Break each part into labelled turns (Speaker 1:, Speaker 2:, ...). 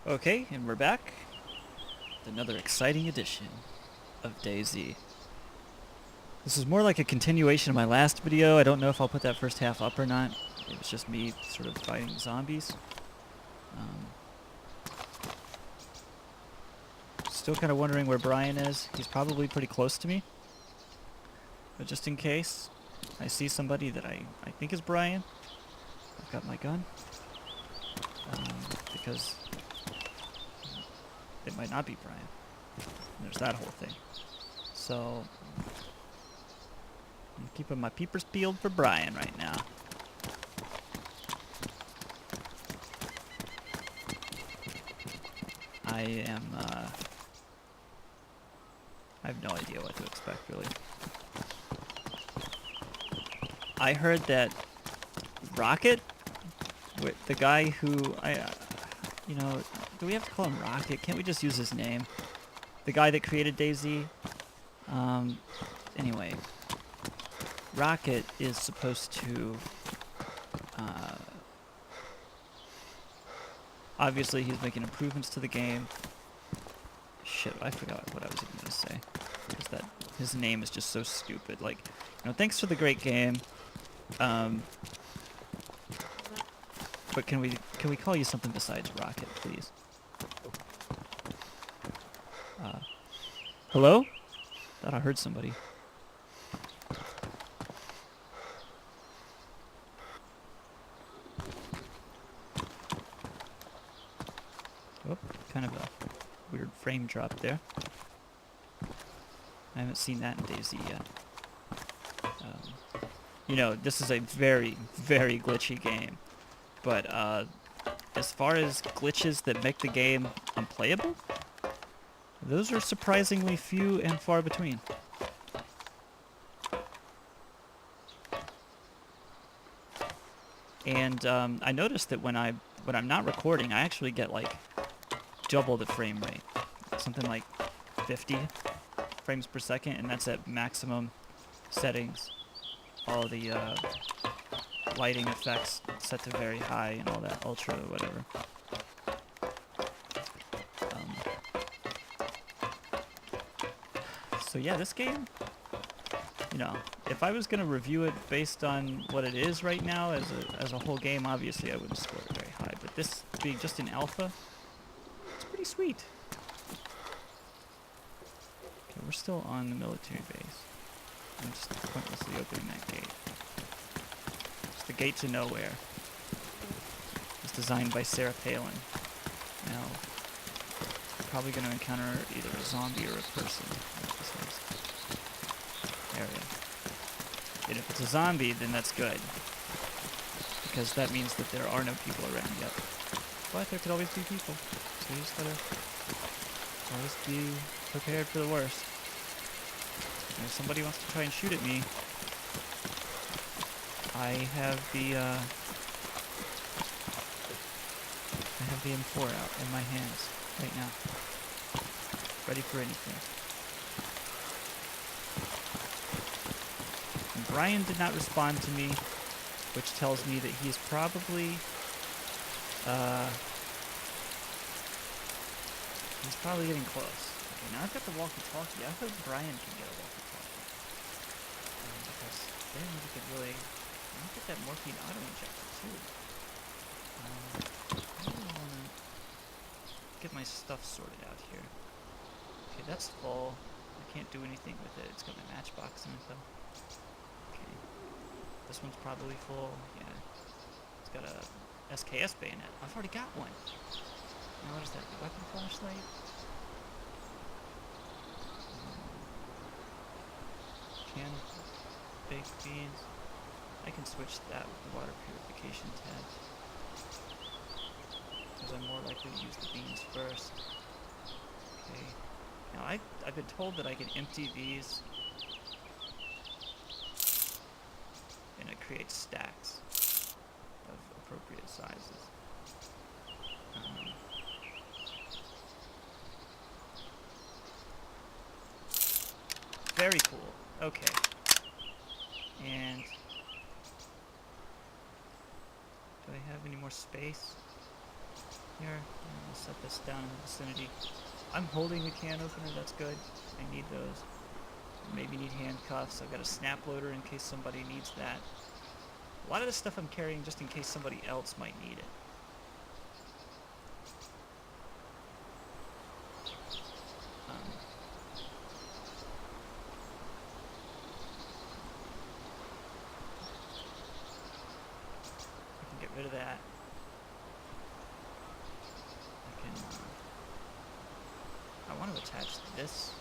Speaker 1: Okay, and we're back with another exciting edition of DayZ. This is more like a continuation of my last video. I don't know if I'll put that first half up or not. It was just me sort of fighting zombies. Still kind of wondering where Brian is. He's probably pretty close to me. But just in case I see somebody that I think is Brian, I've got my gun. Because it might not be Brian. And there's that whole thing. So I'm keeping my peepers peeled for Brian right now. I have no idea what to expect, really. I heard that Rocket, the guy who do we have to call him Rocket? Can't we just use his name? The guy that created DayZ. Anyway, Rocket is supposed to. Obviously, he's making improvements to the game. Shit, I forgot what I was even gonna say. Because that his name is just so stupid. Like, thanks for the great game. But can we call you something besides Rocket, please? Hello? Thought I heard somebody. Oh, kind of a weird frame drop there. I haven't seen that in DayZ yet. This is a very, very glitchy game. But as far as glitches that make the game unplayable, those are surprisingly few and far between. And I noticed that when I'm not recording, I actually get like double the frame rate, something like 50 frames per second, and that's at maximum settings. All the lighting effects set to very high and all that, ultra or whatever. So yeah, this game, if I was gonna review it based on what it is right now as a whole game, obviously I wouldn't score it very high. But this being just an alpha, it's pretty sweet. Okay, we're still on the military base. I'm just pointlessly opening that gate. It's the gate to nowhere. It's designed by Sarah Palin. Now, we're probably going to encounter either a zombie or a person. Area. And if it's a zombie, then that's good. Because that means that there are no people around yet. But there could always be people. So you just gotta always be prepared for the worst. And if somebody wants to try and shoot at me, I have the M4 out in my hands right now, ready for anything. And Brian did not respond to me, which tells me that he's probably getting close. Okay, now I've got the walkie-talkie. I hope Brian can get a walkie-talkie. Because then we could really... I'll get that morphine auto-injector, too. I really want to get my stuff sorted out here. Okay, that's full. I can't do anything with it. It's got my matchbox in it, though. Okay. This one's probably full. Yeah. It's got a SKS bayonet. I've already got one. Now what is that? Weapon flashlight? Can baked beans. I can switch that with the water purification tab. Because I'm more likely to use the beans first. Okay. Now I've been told that I can empty these and it creates stacks of appropriate sizes. Very cool. Okay. And do I have any more space? Here, and I'll set this down in the vicinity. I'm holding the can opener, that's good. I need those. Maybe need handcuffs. I've got a snap loader in case somebody needs that. A lot of this stuff I'm carrying just in case somebody else might need it. I can get rid of that. I can. I want to attach this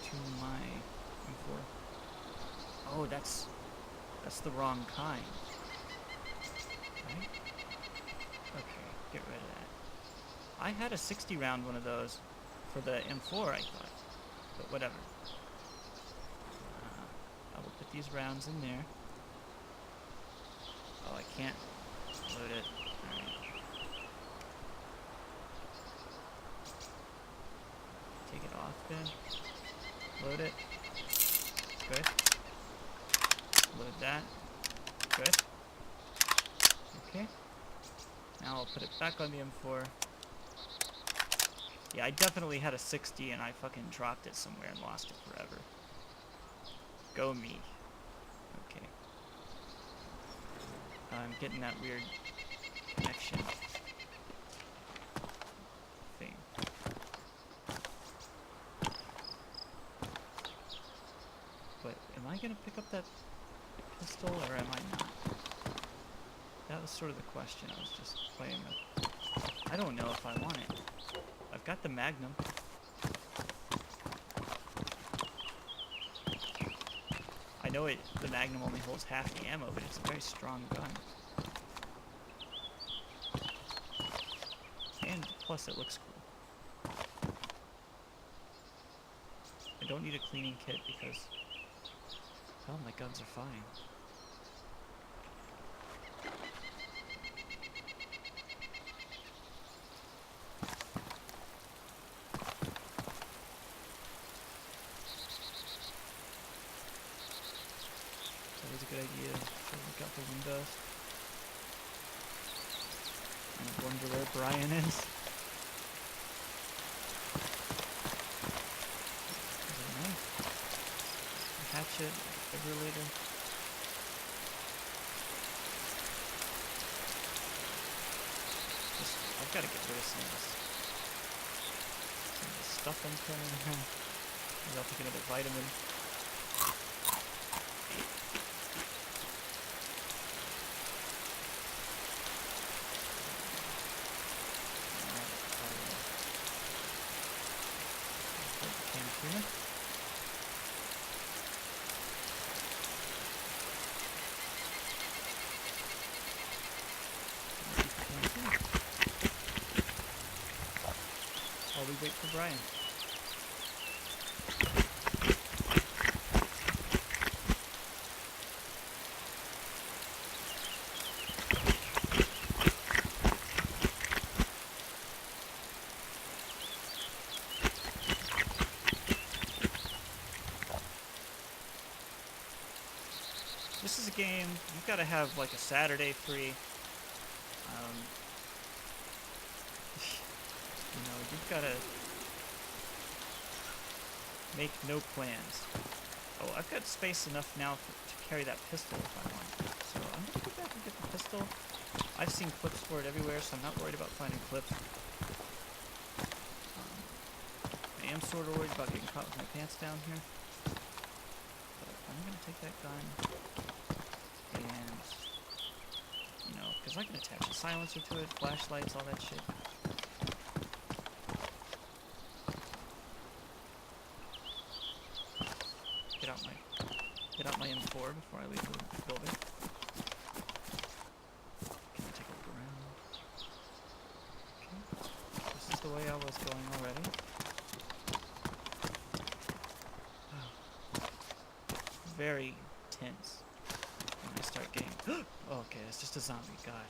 Speaker 1: to my M4. Oh, that's the wrong kind. Right? Okay, get rid of that. I had a 60 round one of those for the M4, I thought. But whatever. I will put these rounds in there. Oh, I can't load it. Alright. Take it off then. Load it. Good. Load that. Good. Okay. Now I'll put it back on the M4. Yeah, I definitely had a 60 and I fucking dropped it somewhere and lost it forever. Go me. Okay. I'm getting that weird connection thing. But am I gonna pick up that pistol or am I not? That was sort of the question I was just playing with. I don't know if I want it. I've got the Magnum. I know the Magnum only holds half the ammo, but it's a very strong gun. And plus it looks cool. I don't need a cleaning kit because, well, my guns are fine. Good idea to look out the windows. I wonder where Brian is. Is it a knife? A hatchet? A defibrillator? I've got to get rid of some of this stuff I'm carrying around. Maybe I'll take another vitamin. While we wait for Brian. This is a game, you've got to have like a Saturday free. You know, you've got to make no plans. Oh, I've got space enough now to carry that pistol if I want. So I'm going to go back and get the pistol. I've seen clips for it everywhere, so I'm not worried about finding clips. I am sort of worried about getting caught with my pants down here. But I'm going to take that gun and, you know, because I can attach a silencer to it, flashlights, all that shit. Get out my M4 before I leave the building. Can I take a look around? Okay. This is the way I was going already. Very tense when I start getting... Oh, okay, it's just a zombie, God.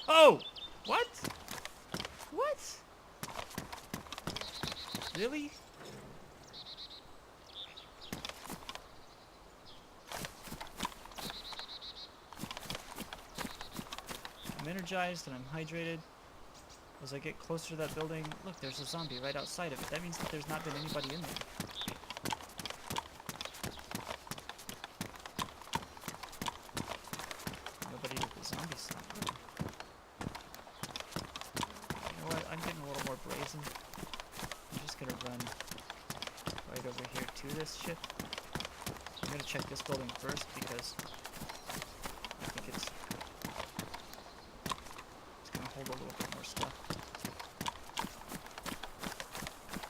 Speaker 1: Oh! What? What? Really? energized and I'm hydrated. As I get closer to that building, look, there's a zombie right outside of it. That means that there's not been anybody in there. Nobody with the zombie slot. You know what? I'm getting a little more brazen. I'm just gonna run right over here to this ship. I'm gonna check this building first because I think it's gonna hold a little bit more stuff.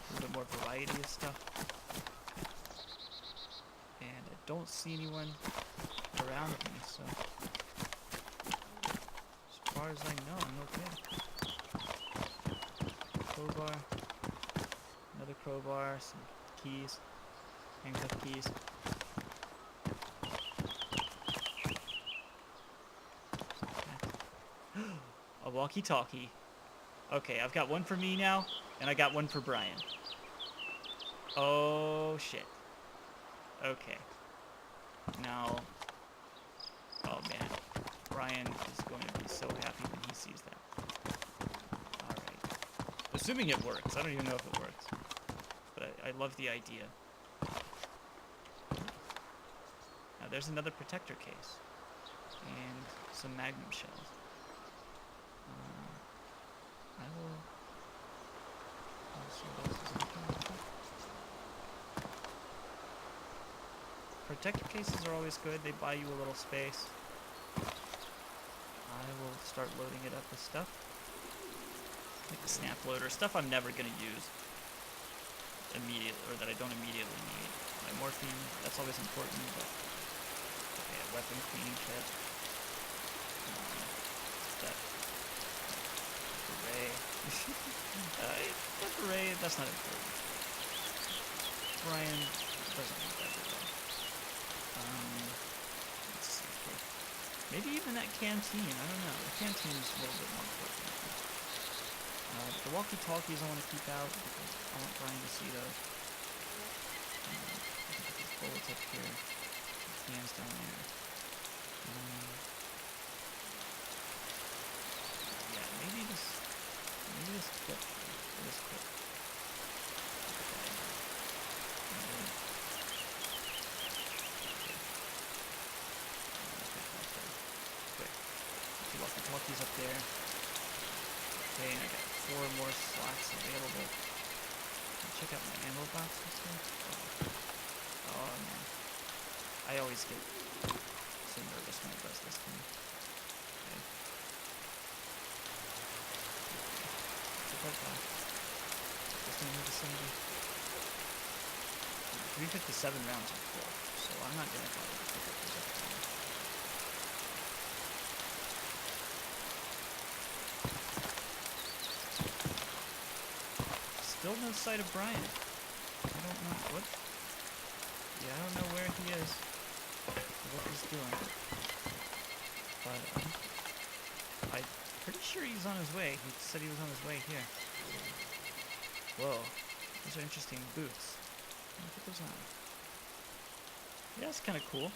Speaker 1: A little bit more variety of stuff. And I don't see anyone around me, so as far as I know, I'm okay. Crowbar, another crowbar, some keys, handcuff keys. A walkie-talkie. Okay, I've got one for me now, and I got one for Brian. Oh, shit. Okay. Now, oh man, Brian is going to be so happy when he sees that. Alright. Assuming it works. I don't even know if it works. But I love the idea. Now there's another protector case. And some magnum shells. I'll see what else is in the camera. Protector cases are always good. They buy you a little space. I will start loading it up with stuff. Like the snap loader. Stuff I'm never going to use immediately, or that I don't immediately need. My morphine, that's always important, but okay, a weapon cleaning kit. That beret. That beret, that's not important. Brian doesn't want that beret. Let's see here. Maybe even that canteen, I don't know. The canteen is a little bit more important. The walkie-talkies I want to keep out because I want Brian to see those. These bullets up here. Cans down there. Yeah, maybe this clip. This clip. Walkie-talkies up there. Okay, and I got 4 more slots available. Check out my ammo boxes here. Oh man. I always get so nervous when it does this to me. Okay. Check out that. Just in the vicinity. 357 rounds are full, so I'm not gonna bother to pick up these up. Still no sight of Brian. I don't know what. Yeah, I don't know where he is, or what he's doing. But I'm pretty sure he's on his way. He said he was on his way here. Whoa, those are interesting boots. Let me put those on. Yeah, that's kind of cool.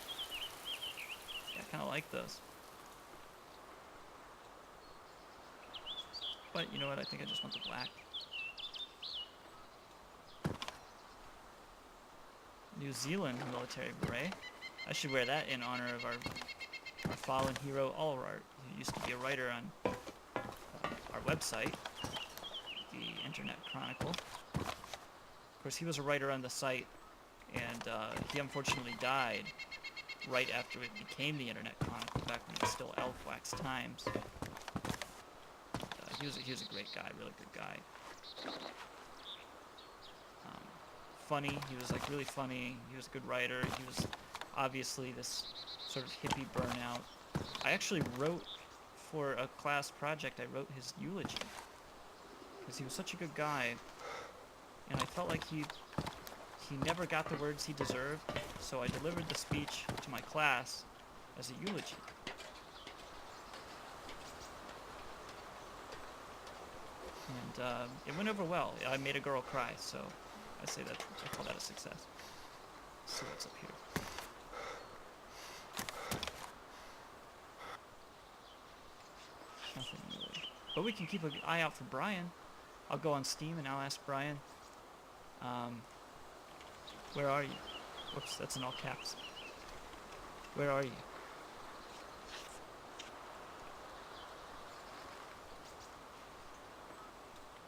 Speaker 1: Yeah, I kind of like those. But you know what? I think I just want the black. New Zealand military beret. I should wear that in honor of our fallen hero Allrart, who used to be a writer on our website, the Internet Chronicle. Of course, he was a writer on the site, and he unfortunately died right after it became the Internet Chronicle, back when it was still Elfwax Times. He was a great guy, really good guy. Funny, he was like really funny, he was a good writer, he was obviously this sort of hippie burnout. I actually wrote for a class project, I wrote his eulogy, because he was such a good guy, and I felt like he never got the words he deserved, so I delivered the speech to my class as a eulogy. And it went over well. I made a girl cry, so I call that a success. Let's see what's up here. nothing really. But we can keep an eye out for Brian. I'll go on Steam and I'll ask Brian. Where are you? Whoops, that's in all caps. Where are you?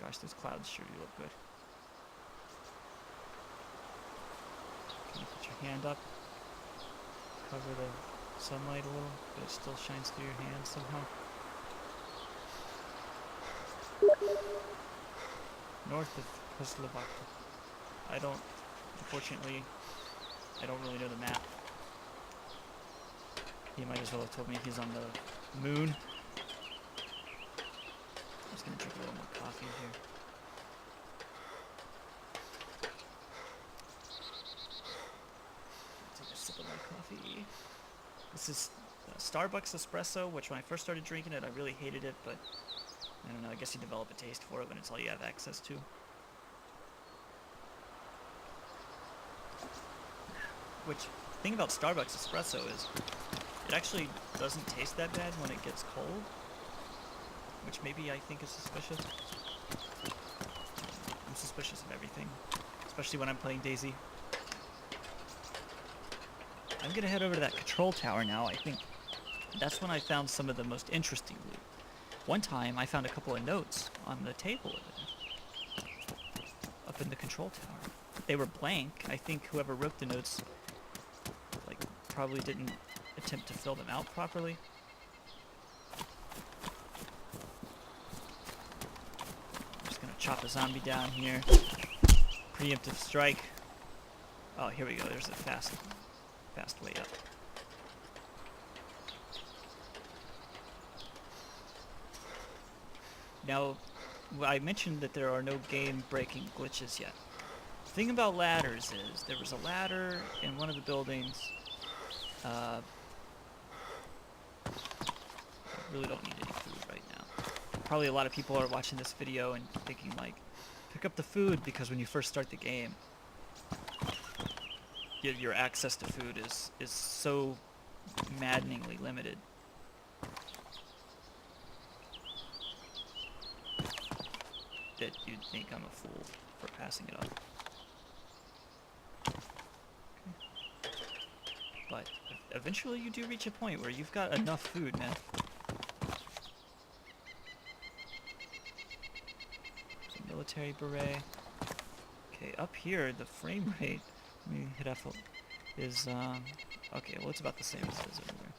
Speaker 1: Gosh, those clouds sure do look good. Can you put your hand up? Cover the sunlight a little, but it still shines through your hand somehow. North of Czechoslovakia. Unfortunately, I don't really know the map. He might as well have told me he's on the moon. I'm just gonna drink a little more coffee here. Take a sip of my coffee. This is Starbucks espresso, which when I first started drinking it, I really hated it, but I don't know, I guess you develop a taste for it when it's all you have access to. Which, the thing about Starbucks espresso is, it actually doesn't taste that bad when it gets cold, which maybe I think is suspicious. I'm suspicious of everything, especially when I'm playing DayZ. I'm gonna head over to that control tower now. I think that's when I found some of the most interesting loot. One time I found a couple of notes on the table over there, up in the control tower. They were blank. I think whoever wrote the notes probably didn't attempt to fill them out properly. I'm just gonna chop a zombie down here. Preemptive strike. Oh, here we go. There's a fast way up. Now, I mentioned that there are no game-breaking glitches yet. The thing about ladders is, there was a ladder in one of the buildings. I really don't need any food right now. Probably a lot of people are watching this video and thinking like, pick up the food, because when you first start the game, your access to food is so maddeningly limited. That you'd think I'm a fool for passing it up. But eventually you do reach a point where you've got enough food, man. There's a military beret. Okay, up here, the frame rate, let me hit F, is, okay, well it's about the same as it is everywhere.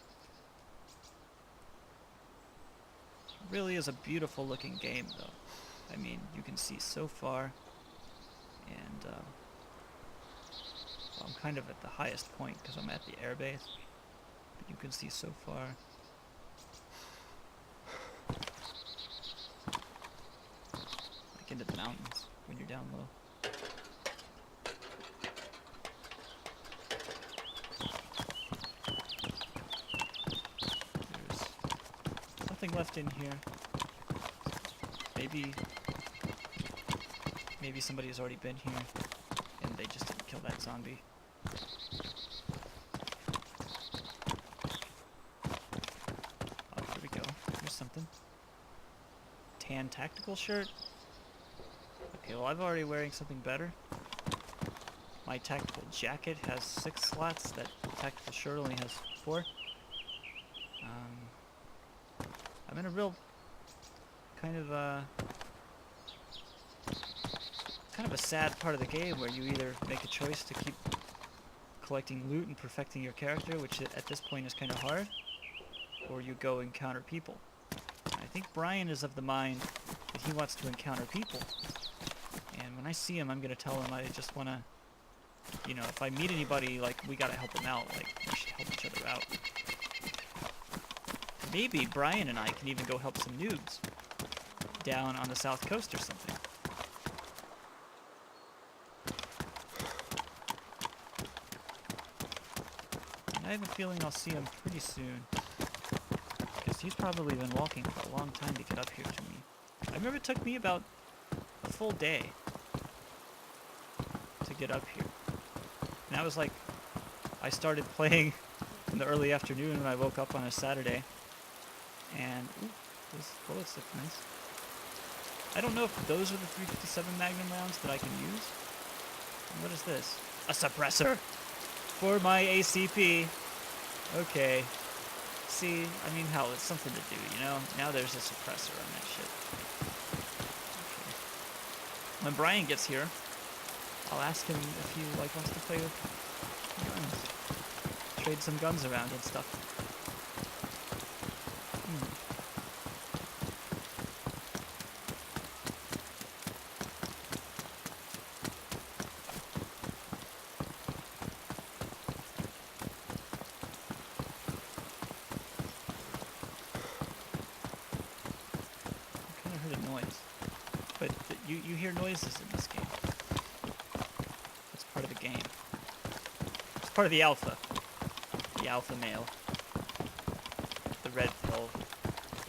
Speaker 1: It really is a beautiful looking game, though. I mean, you can see so far, and, I'm kind of at the highest point because I'm at the airbase, but you can see so far. Like into the mountains when you're down low. There's nothing left in here. Maybe somebody has already been here and they just didn't kill that zombie. Oh, here we go. Here's something. Tan tactical shirt. Okay, well I'm already wearing something better. My tactical jacket has 6 slots. That tactical shirt only has 4. I'm in a real kind of a sad part of the game where you either make a choice to keep collecting loot and perfecting your character, which at this point is kind of hard, or you go encounter people. I think Brian is of the mind that he wants to encounter people, and when I see him I'm gonna tell him I just want to, you know, if I meet anybody, like, we gotta help them out, like, we should help each other out. Maybe Brian and I can even go help some noobs down on the south coast or something. And I have a feeling I'll see him pretty soon, because he's probably been walking for a long time to get up here to me. I remember it took me about a full day to get up here. And that was like, I started playing in the early afternoon when I woke up on a Saturday. And, ooh, Those bullets look nice. I don't know if those are the 357 Magnum rounds that I can use. And what is this? A suppressor for my ACP. Okay. See, I mean, hell, it's something to do, you know? Now there's a suppressor on that shit. Okay. When Brian gets here, I'll ask him if he wants to play with guns. Trade some guns around and stuff. But you hear noises in this game. It's part of the game. It's part of the alpha. The alpha male. The red pill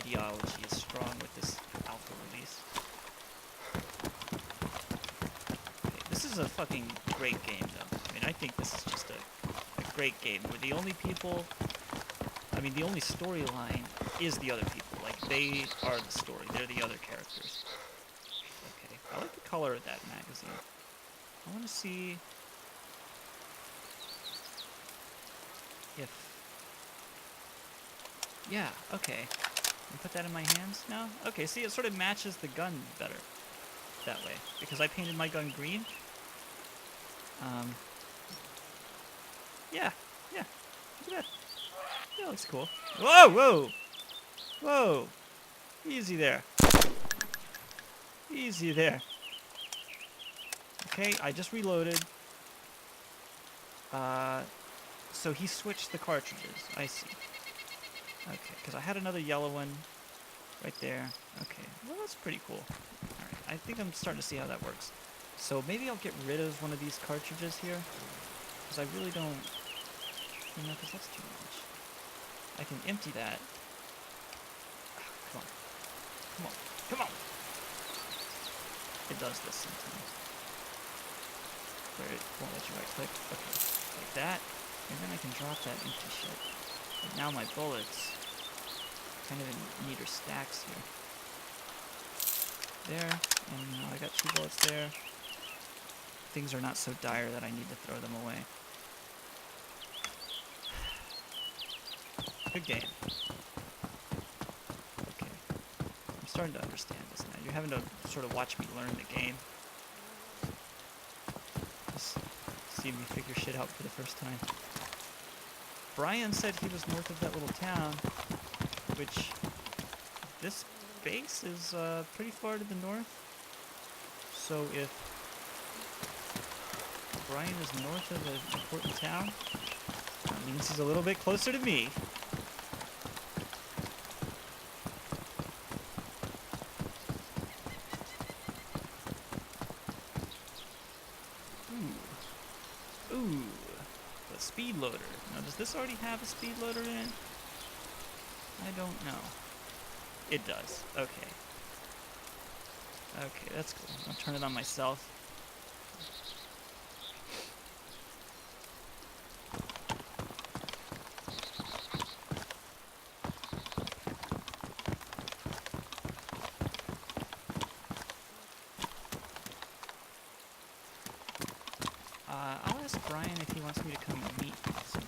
Speaker 1: ideology is strong with this alpha release. Okay, this is a fucking great game, though. I mean, I think this is just a great game. Where the only people... I mean, the only storyline is the other people. Like, they are the story. They're the other characters. I like the color of that magazine. I want to see if... Yeah, okay. Can I put that in my hands now? Okay, see, it sort of matches the gun better that way. Because I painted my gun green. Yeah. Look at that. Yeah, looks cool. Whoa! Whoa! Easy there. Easy there. Okay, I just reloaded. So he switched the cartridges. I see. Okay, because I had another yellow one right there. Okay, well that's pretty cool. Alright, I think I'm starting to see how that works. So maybe I'll get rid of one of these cartridges here. Because I really don't... You know, because that's too much. I can empty that. Come on! It does this sometimes. Where it won't let you right click. Okay, like that. And then I can drop that empty shit. And now my bullets kind of in neater stacks here. There, and now I got 2 bullets there. Things are not so dire that I need to throw them away. Good game. Okay. I'm starting to understand this now. You're having to sort of watch me learn the game. Just see me figure shit out for the first time. Brian said he was north of that little town, which this base is pretty far to the north. So if Brian is north of an important town, that means he's a little bit closer to me. Ooh, the speed loader. Now, does this already have a speed loader in it? I don't know. It does. Okay. Okay, that's cool. I'll turn it on myself. I'll ask Brian if he wants me to come and meet someone.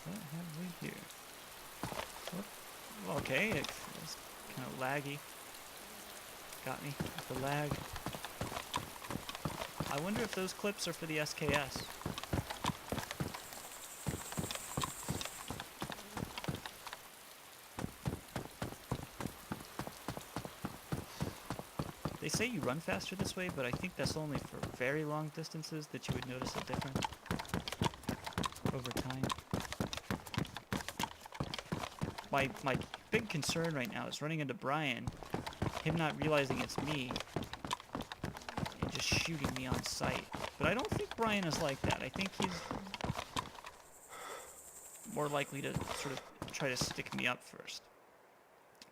Speaker 1: What have we here? Well, okay, it's kind of laggy. Got me with the lag. I wonder if those clips are for the SKS. They say you run faster this way, but I think that's only for very long distances that you would notice a difference over time. My big concern right now is running into Brian, him not realizing it's me, and just shooting me on sight. But I don't think Brian is like that. I think he's more likely to sort of try to stick me up first.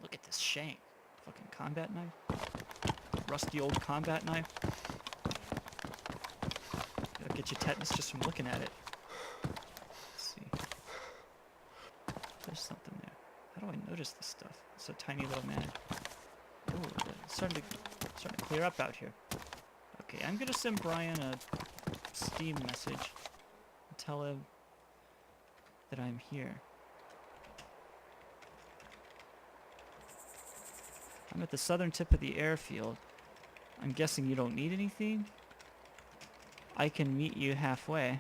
Speaker 1: Look at this shank. Fucking combat knife. Rusty old combat knife. get you tetanus just from looking at it. Let's see. There's something there. How do I notice this stuff? It's a tiny little man. Oh, it's starting to clear up out here. Okay, I'm gonna send Brian a Steam message and tell him that I'm here. I'm at the southern tip of the airfield. I'm guessing you don't need anything? I can meet you halfway.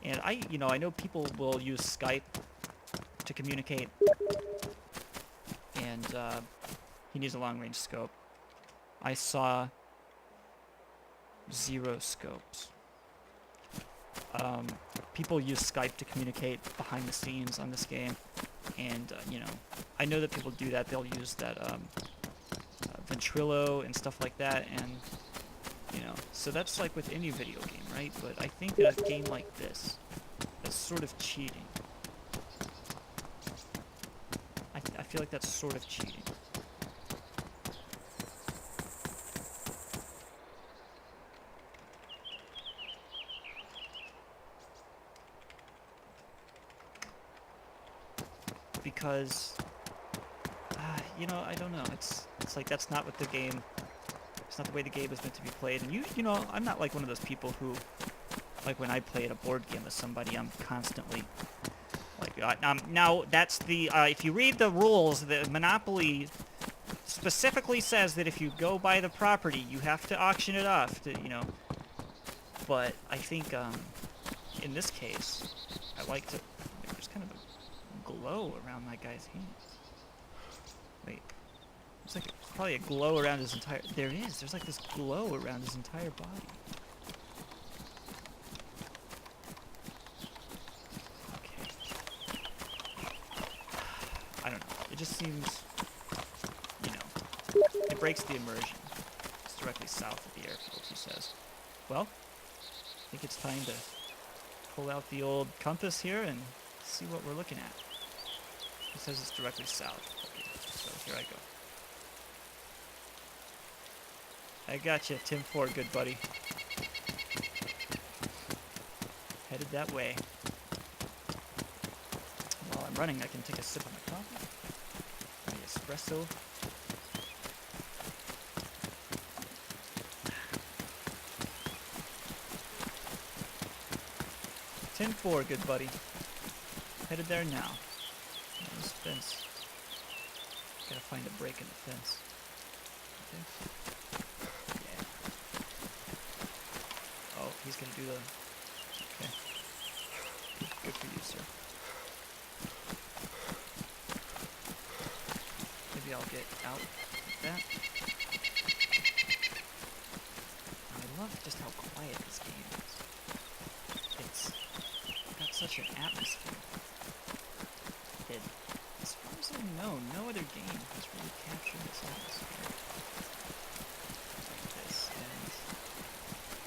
Speaker 1: And I know people will use Skype to communicate, and he needs a long-range scope. I saw 0 scopes. People use Skype to communicate behind the scenes on this game, and I know that people do that. They'll use that Ventrilo and stuff like that, and so that's like with any video game, right? But I think that a game like this, that's sort of cheating. I feel like that's sort of cheating. Because, I don't know. It's like that's not what the game. It's not the way the game is meant to be played. And I'm not like one of those people who, like when I play at a board game with somebody, I'm constantly like, now that's the if you read the rules, the Monopoly specifically says that if you go buy the property, you have to auction it off. But I think in this case, I like to. There's kind of a glow around that guy's hands. Wait. There's like probably a glow around his entire... There is. There's like this glow around his entire body. Okay. I don't know. It just seems... It breaks the immersion. It's directly south of the airfield, he says. Well, I think it's time to pull out the old compass here and see what we're looking at. He says it's directly south. Okay, so here I go. I got you, Tim Ford, good buddy. Headed that way. While I'm running, I can take a sip of my coffee. My espresso. Tim Ford, good buddy. Headed there now. This fence. Gotta find a break in the fence. Okay. Oh, he's gonna do the... Okay. Good for you, sir. Maybe I'll get out like that. I love just how quiet this game is. It's got such an atmosphere. That, as far as I know, no other game has really captured this atmosphere like this.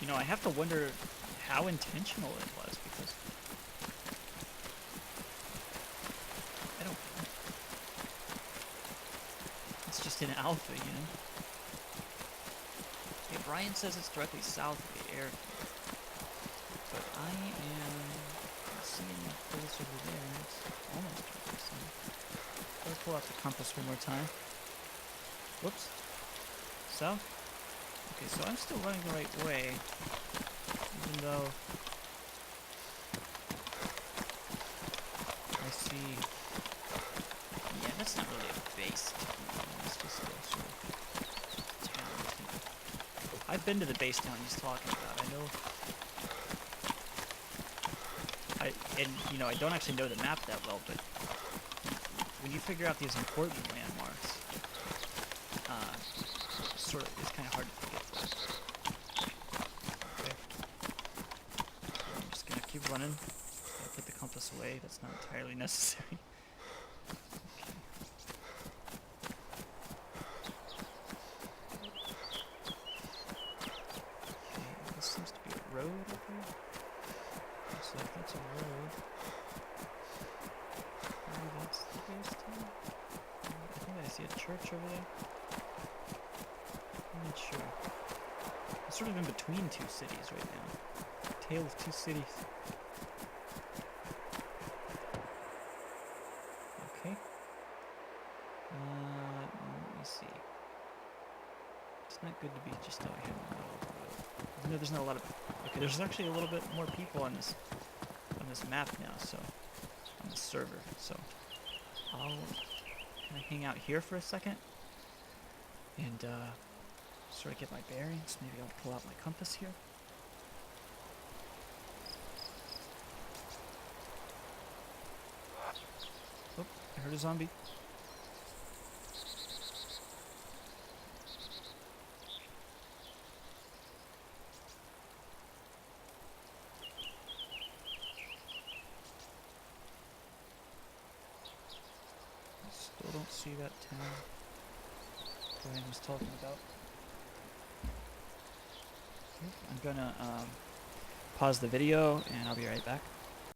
Speaker 1: And I have to wonder how intentional it was, because I don't know. It's just an alpha, Okay, Brian says it's directly south of the airfield, but I am seeing the place over there. It's almost directly south. Let's pull out the compass one more time. Whoops. South? Okay, so I'm still running the right way, even though I see... Yeah, that's not really a base. It's just a sort of town. I've been to the base town he's talking about. I know... I don't actually know the map that well, but when you figure out these important landmarks, it's kind of hard to forget those. Okay. I'm just gonna keep running. Gotta put the compass away. That's not entirely necessary. Okay. Okay, this seems to be a road over here. Looks like that's a road. Maybe that's the base town. church over there? I'm not sure. I'm sort of in between two cities right now. Tale of two cities. Okay. Let me see. It's not good to be just out here in the middle of the road. Even though there's not a lot of... Okay, there's actually a little bit more people on this map now, so... on the server, so... I'll kind of hang out here for a second. And, sort of get my bearings. Maybe I'll pull out my compass here. Oh, I heard a zombie. Still don't see that town Brian was talking about. Okay, I'm gonna pause the video and I'll be right back.